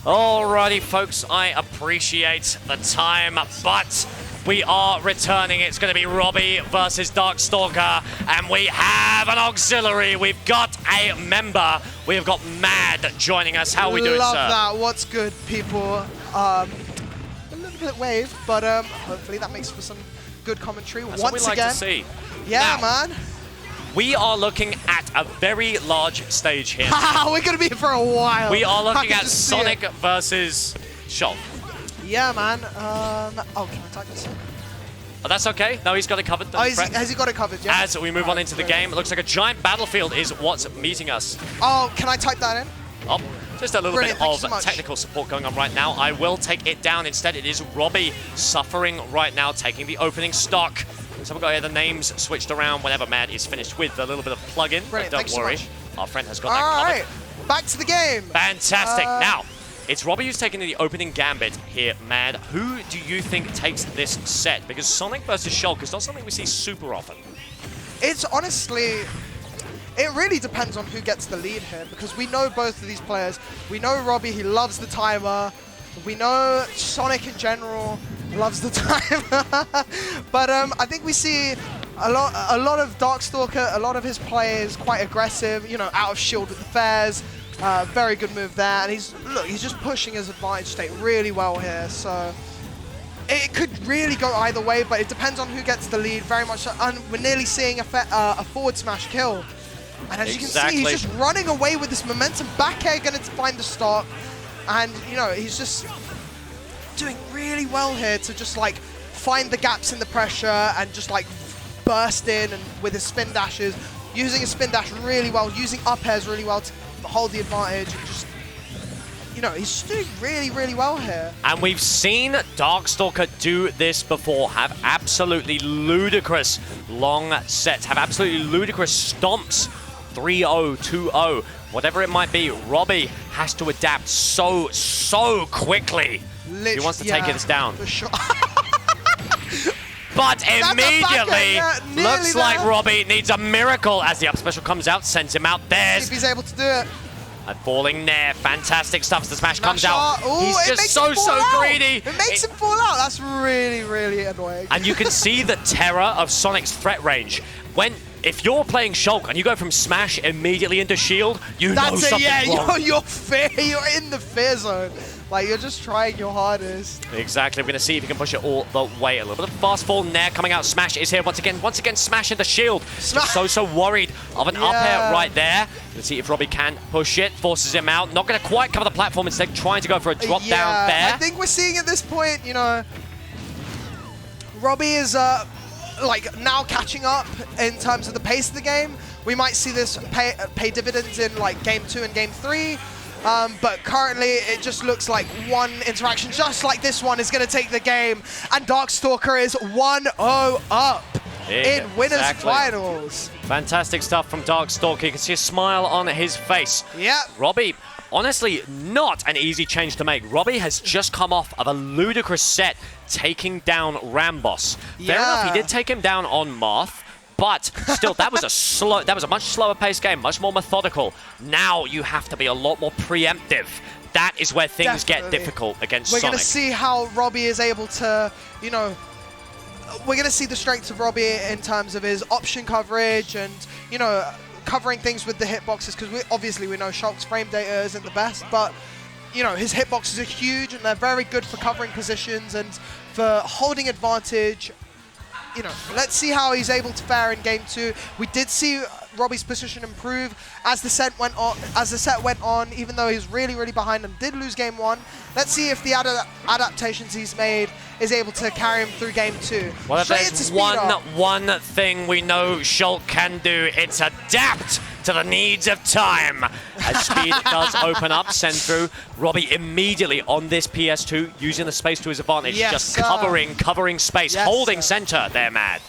Alrighty, folks, I appreciate the time, but we are returning. It's going to be Robbie versus Darkstalker, and we have an auxiliary. We've got a member. We've got Mad joining us. How are we doing, Love sir? that. What's good, people? A little bit wave, but hopefully that makes for some good commentary. That's once what we like again. to see. Yeah, now, man. We are looking at a very large stage here. We're going to be here for a while. We are looking at Sonic versus Shulk. Yeah, man. Oh, can I type this? Oh, that's okay. No, he's got it covered. Oh, has he got it covered? Yeah. As we move on into the game, it looks like a giant battlefield is what's meeting us. Oh, can I type that in? Oh, just a little Brilliant, bit of so technical support going on right now. I will take it down. Instead, it is Robbie suffering right now, taking the opening stock. So we've got here the names switched around whenever Mad is finished with a little bit of plug-in. But don't worry, our friend has got that covered. All right, back to the game. Fantastic. Now, it's Robbie who's taking the opening gambit here, Mad. Who do you think takes this set? Because Sonic versus Shulk is not something we see super often. It's honestly, it really depends on who gets the lead here, because we know both of these players. We know Robbie, he loves the timer. We know Sonic in general loves the timer. But I think we see a lot of Darkstalker, a lot of his play is quite aggressive, you know, out of shield with the fairs. Very good move there, and he's just pushing his advantage state really well here. So it could really go either way, but it depends on who gets the lead very much. And we're nearly seeing a forward smash kill, and as you can see, he's just running away with this momentum. Back air going to find the stop, and you know he's just doing really well here to just like find the gaps in the pressure and just like burst in and with his spin dashes, using his spin dash really well, using up airs really well to hold the advantage, and just, you know, he's just doing really, really well here. And we've seen Darkstalker do this before, have absolutely ludicrous long sets, have absolutely ludicrous stomps, 3-0, 2-0, whatever it might be. Robbie has to adapt so quickly. Literally, he wants to take this down. For sure. But immediately, looks like Robbie needs a miracle as the up special comes out, sends him out. There's if he's able to do it. And falling there, fantastic stuff as the smash comes out. Ooh, he's just so greedy. It makes him fall out. That's really, really annoying. And you can see the terror of Sonic's threat range. If you're playing Shulk and you go from smash immediately into shield, you know something's wrong. You're in the fear zone. Like, you're just trying your hardest. Exactly. We're going to see if he can push it all the way. A little bit of fast fall Nair coming out. Smash is here once again. Once again, Smash into shield. So worried of an up air right there. Let's see if Robbie can push it. Forces him out. Not going to quite cover the platform. Instead, trying to go for a drop down there. I think we're seeing at this point, you know, Robbie is like now catching up in terms of the pace of the game. We might see this pay dividends in like game 2 and game 3. But currently, it just looks like one interaction, just like this one, is going to take the game. And Darkstalker is 1-0 up in winners finals. Fantastic stuff from Darkstalker. You can see a smile on his face. Yeah. Robbie, honestly, not an easy change to make. Robbie has just come off of a ludicrous set, taking down Rambos. Fair enough, he did take him down on Marth. But still, that was a much slower paced game, much more methodical. Now you have to be a lot more preemptive. That is where things get difficult against Sonic. We're going to see how Robbie is able to, you know, we're going to see the strengths of Robbie in terms of his option coverage and, you know, covering things with the hitboxes, because obviously we know Shulk's frame data isn't the best, but, you know, his hitboxes are huge and they're very good for covering positions and for holding advantage. You know, let's see how he's able to fare in game 2. We did see Robbie's position improve as the set went on. Even though he's really, really behind and did lose game 1. Let's see if the adaptations he's made is able to carry him through game 2. Well, if there's one thing we know Shulk can do, it's adapt to the needs of time. As speed does open up, send through. Robbie immediately on this PS2, using the space to his advantage, just covering space, holding center there, Mad.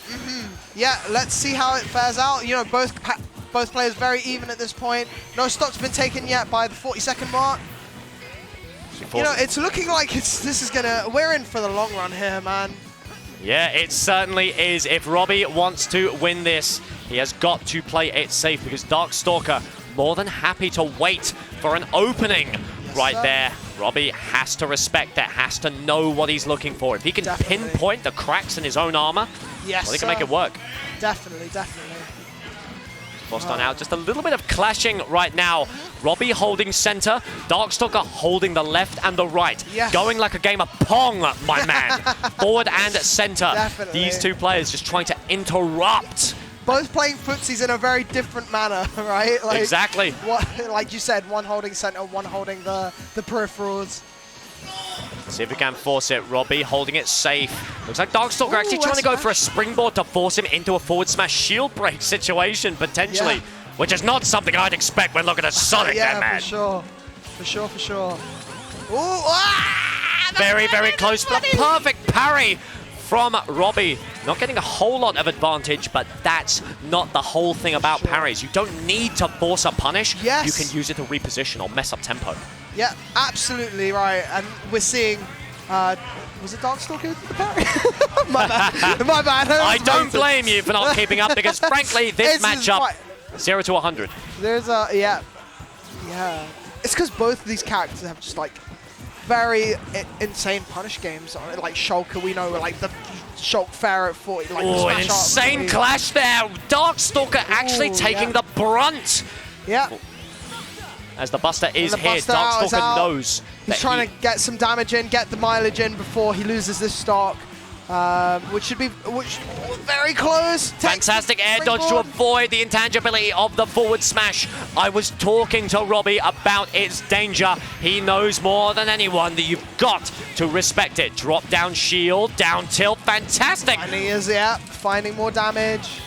Yeah, let's see how it fares out. You know, both players very even at this point. No stock's been taken yet by the 40-second mark. You know, it's looking like we're in for the long run here, man. Yeah, it certainly is. If Robbie wants to win this, he has got to play it safe, because Darkstalker more than happy to wait for an opening right there. Robbie has to respect that, has to know what he's looking for. If he can pinpoint the cracks in his own armor, well, he can make it work. Definitely, definitely. Forced on out. Just a little bit of clashing right now. Robbie holding center, Darkstalker holding the left and the right. Yes. Going like a game of Pong, my man. Forward and center. Definitely. These two players just trying to interrupt. Both playing footsies in a very different manner, right? Like, Exactly. Like you said, one holding center, one holding the peripherals. See if we can force it. Robbie holding it safe. Looks like Darkstalker actually trying to go for a springboard to force him into a forward smash shield break situation, potentially. Which is not something I'd expect when looking at Sonic, there, man. For sure. For sure, for sure. Ooh, very, very close, but a perfect parry from Robbie. Not getting a whole lot of advantage, but that's not the whole thing about parries. You don't need to force a punish. Yes. You can use it to reposition or mess up tempo. Yeah, absolutely right. And we're seeing, was it Darkstalker the parry? My bad. My bad. I don't blame you for not keeping up because, frankly, this matchup, 0 to 100. There's a, yeah. It's because both of these characters have just like very insane punish games. Like Shulk, we know, like the Shulk Ferret 40. Like oh, an insane clash there. Darkstalker actually taking the brunt. Yeah. As the Buster is here, Darkstalker knows he's trying to get some damage in, get the mileage in before he loses this stock, which very close. Fantastic air dodge to avoid the intangibility of the forward smash. I was talking to Robbie about its danger. He knows more than anyone that you've got to respect it. Drop down shield, down tilt, fantastic. And he is, finding more damage.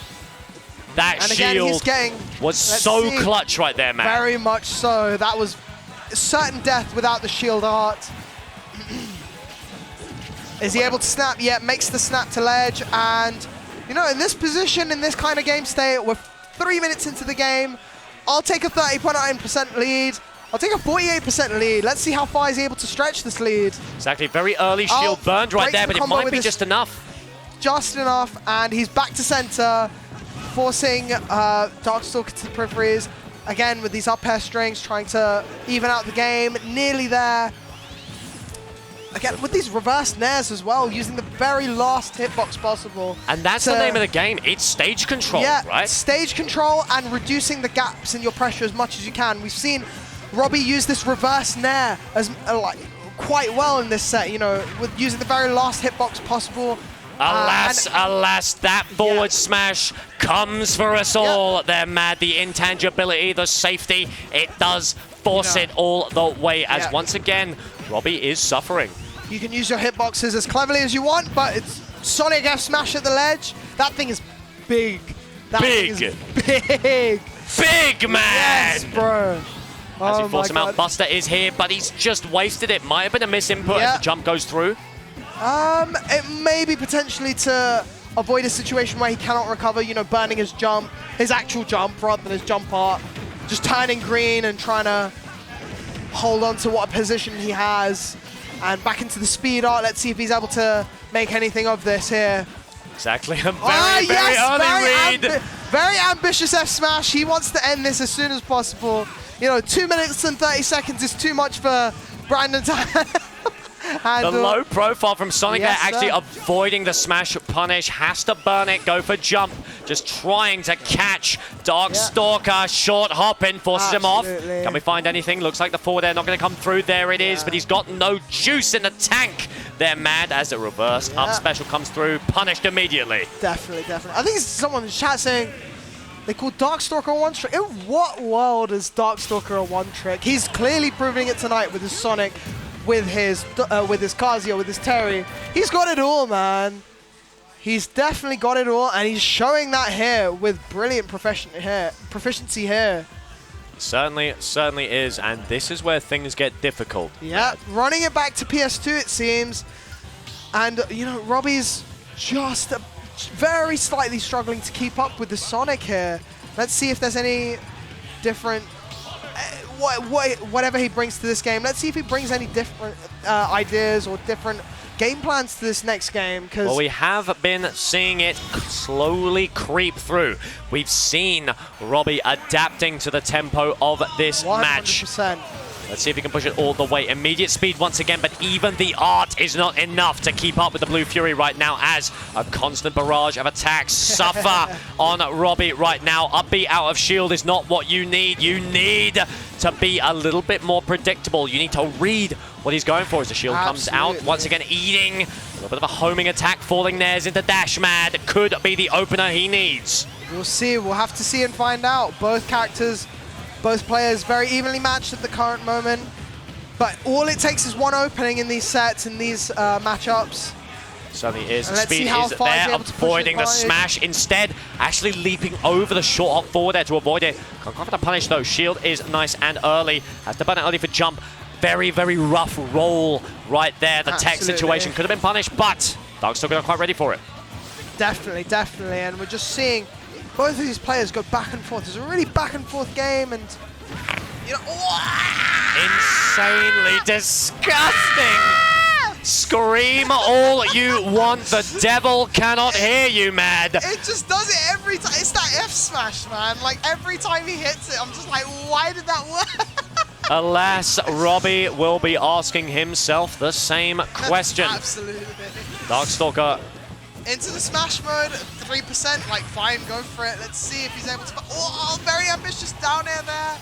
That shield was so clutch right there, man. Very much so. That was certain death without the shield art. Is he able to snap? Yeah, makes the snap to ledge. And, you know, in this position, in this kind of game state, we're 3 minutes into the game. I'll take a 30.9% lead. I'll take a 48% lead. Let's see how far he's able to stretch this lead. Exactly. Very early shield burned right there, but it might be just enough. Just enough. And he's back to center, forcing Darkstalker to the peripheries. Again, with these up air strings, trying to even out the game. Nearly there. Again, with these reverse nairs as well, using the very last hitbox possible. And that's the name of the game. It's stage control, right? Stage control and reducing the gaps in your pressure as much as you can. We've seen Robbie use this reverse nair as quite well in this set, you know, with using the very last hitbox possible. Alas, alas, that forward smash comes for us all. They're mad. The intangibility, the safety, it does force it all the way as once again, Robbie is suffering. You can use your hitboxes as cleverly as you want, but it's Sonic F smash at the ledge. That thing is big. That thing is big. Big, man! Yes, bro. As he forces him out, Buster is here, but he's just wasted it. Might have been a misinput as the jump goes through. It may be potentially to avoid a situation where he cannot recover, you know, burning his jump, his actual jump rather than his jump art. Just turning green and trying to hold on to what position he has. And back into the speed art. Let's see if he's able to make anything of this here. Exactly. A very early read. Very ambitious F smash. He wants to end this as soon as possible. You know, 2 minutes and 30 seconds is too much for Brandon to handle. The low profile from Sonic there, actually avoiding the smash punish. Has to burn it, go for jump. Just trying to catch Darkstalker. Short hop in, forces him off. Can we find anything? Looks like the forward air not going to come through. There it is, but he's got no juice in the tank. They're mad as a reverse up special comes through. Punished immediately. Definitely, definitely. I think it's someone in the chat saying they call Darkstalker a one-trick. In what world is Darkstalker a one-trick? He's clearly proving it tonight with his Sonic, with his Kazuya, with his Terry. He's got it all, man. He's definitely got it all, and he's showing that here with brilliant proficiency here. Certainly is, and this is where things get difficult. Yeah, running it back to PS2, it seems. And, you know, Robbie's just very slightly struggling to keep up with the Sonic here. Let's see if there's any different... whatever he brings to this game. Let's see if he brings any different ideas or different game plans to this next game. Well, we have been seeing it slowly creep through. We've seen Robbie adapting to the tempo of this 100%. match. Let's see if he can push it all the way. Immediate speed once again, but even the art is not enough to keep up with the Blue Fury right now, as a constant barrage of attacks suffer on Robbie right now. Upbeat out of shield is not what you need. You need to be a little bit more predictable. You need to read what he's going for as the shield comes out. Once again, eating a little bit of a homing attack, falling theirs into Dash Mad. Could be the opener he needs. We'll see. We'll have to see and find out. Both characters, both players very evenly matched at the current moment. But all it takes is one opening in these sets, in these matchups. Certainly is. And Speed is there, avoiding the smash. Instead, actually leaping over the short hop forward there to avoid it. Can't go for the punish though. Shield is nice and early. Has to burn it early for jump. Very, very rough roll right there. The tech situation could have been punished, but Darkstalker not quite ready for it. Definitely, definitely. And we're just seeing both of these players go back and forth. It's a really back and forth game, and you know, insanely disgusting. Scream all you want. The devil cannot hear you, Mad. It just does it every time. It's that F smash, man. Like every time he hits it, I'm just like, why did that work? Alas, Robbie will be asking himself the same question. Absolutely. Darkstalker into the smash mode, 3%, like fine, go for it. Let's see if he's able to. Oh, very ambitious down air there.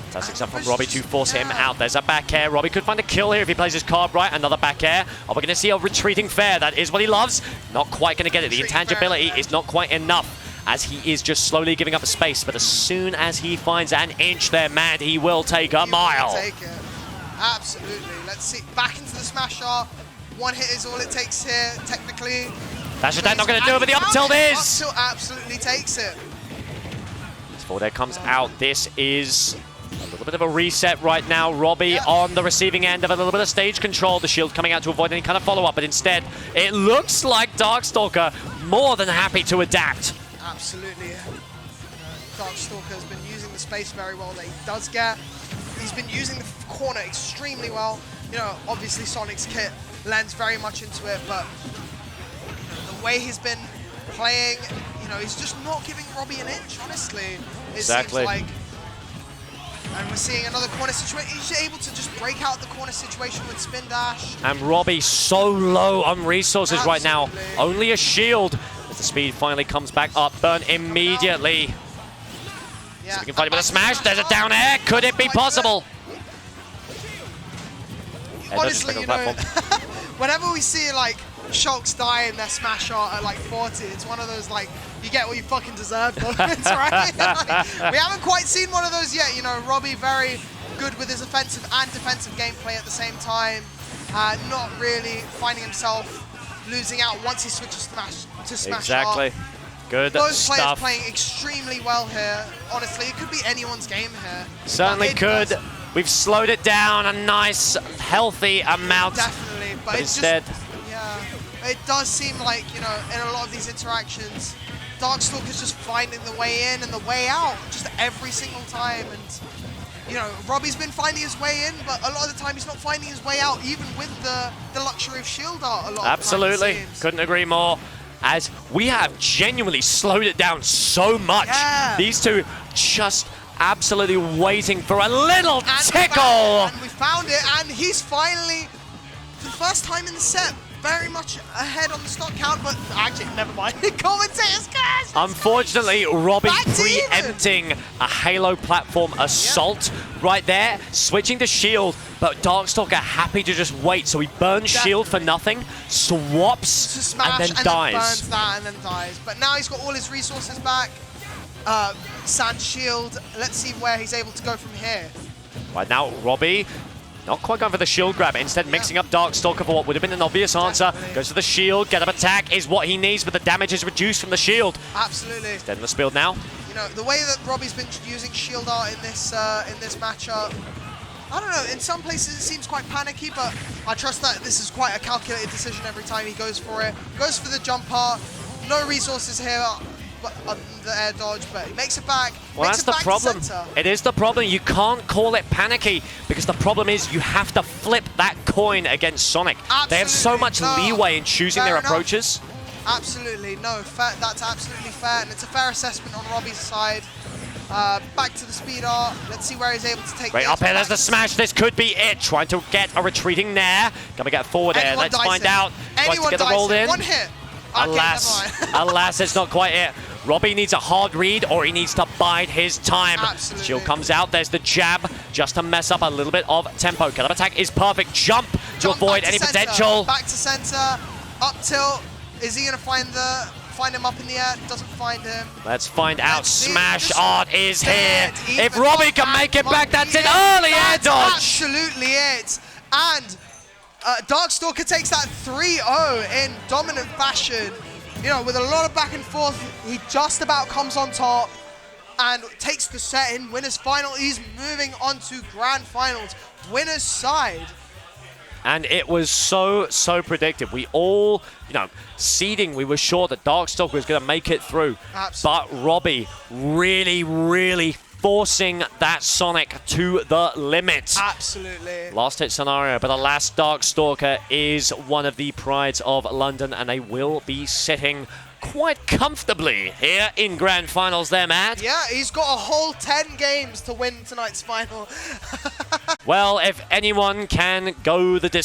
Fantastic stuff from Robbie to force him out. There's a back air. Robbie could find a kill here if he plays his card right. Another back air. Are we going to see a retreating fair? That is what he loves. Not quite going to get it. The intangibility is not quite enough, as he is just slowly giving up the space. But as soon as he finds an inch there, Mad, he will take a mile. He will take it. Absolutely. Let's see. Back into the smash art. One hit is all it takes here, technically. That's just not going to do it, but the up tilt is. Up tilt absolutely takes it. Before there comes out, this is a little bit of a reset right now. Robbie on the receiving end of a little bit of stage control. The shield coming out to avoid any kind of follow-up, but instead, it looks like Darkstalker more than happy to adapt. Absolutely. Darkstalker has been using the space very well that he does get. He's been using the corner extremely well. You know, obviously Sonic's kit lends very much into it, but the way he's been playing, you know, he's just not giving Robbie an inch, honestly. It seems like. And we're seeing another corner situation. He's able to just break out the corner situation with spin dash. And Robbie so low on resources right now. Only a shield. As the speed finally comes back up, burn immediately. Yeah. So we can find him with a smash. There's a down air. Could it be possible? Honestly, you know, whenever we see like Shulks die in their smash art at like 40, it's one of those like, you get what you fucking deserve moments, right? Like, we haven't quite seen one of those yet. You know, Robbie very good with his offensive and defensive gameplay at the same time. Not really finding himself losing out once he switches to smash exactly. art. Good Both stuff. players playing extremely well here. Honestly, it could be anyone's game here. Certainly could. We've slowed it down a nice, healthy amount. Definitely, but instead, it does seem like, you know, in a lot of these interactions, Darkstalker's just finding the way in and the way out just every single time. And, you know, Robbie's been finding his way in, but a lot of the time he's not finding his way out, even with the luxury of shield art a lot absolutely. of the time, it seems. Couldn't agree more. As we have genuinely slowed it down so much. Yeah. These two just absolutely waiting for a little tickle. And we found it, and he's finally, for the first time in the set, very much ahead on the stock count, but actually, never mind. Commentators, guys! Unfortunately, Robbie preempting a Halo platform assault right there, switching to shield, but Darkstalker happy to just wait, so he burns shield for nothing, swaps, to smash, and then dies. Then burns that and then dies. But now he's got all his resources back. Sand shield. Let's see where he's able to go from here. Right now, Robbie not quite going for the shield grab, instead mixing up Darkstalker for what would have been an obvious answer. Goes for the shield, get up attack is what he needs, but the damage is reduced from the shield. Absolutely. Instead of the shield now. You know, the way that Robbie's been using shield art in this matchup, I don't know, in some places it seems quite panicky, but I trust that this is quite a calculated decision every time he goes for it. Goes for the jump part, no resources here, but the air dodge, but he makes it back. Well, that's the problem. It is the problem. You can't call it panicky, because the problem is you have to flip that coin against Sonic. Absolutely. They have so much leeway in choosing their approaches. Absolutely, no, that's absolutely fair, and it's a fair assessment on Robbie's side. Back to the speed art. Let's see where he's able to take Right this. up here, there's the smash. This could be it. Trying to get a retreating Nair. Gonna get forward air. Let's find out. Tries to get the roll in. One hit. Alas, alas, it's not quite it. Robbie needs a hard read, or he needs to bide his time. Absolutely. Shield comes out. There's the jab, just to mess up a little bit of tempo. Killer attack is perfect. Jump to avoid any potential. Back to center. Up tilt. Is he gonna find him up in the air? Doesn't find him. Let's find out. Let's see. Smash art is here. Even If Robbie can make it back, that's an early air dodge. Absolutely it. And Darkstalker takes that 3-0 in dominant fashion. You know, with a lot of back and forth, he just about comes on top and takes the set in. Winners final. He's moving on to grand finals. Winners side. And it was so predictive. We all, seeding, we were sure that Darkstalker was going to make it through. Absolutely. But Robbie really forcing that Sonic to the limit. Absolutely. Last hit scenario, but alas, Darkstalker is one of the prides of London, and they will be sitting quite comfortably here in grand finals there, Matt. Yeah, he's got a whole 10 games to win tonight's final. Well, if anyone can go the distance,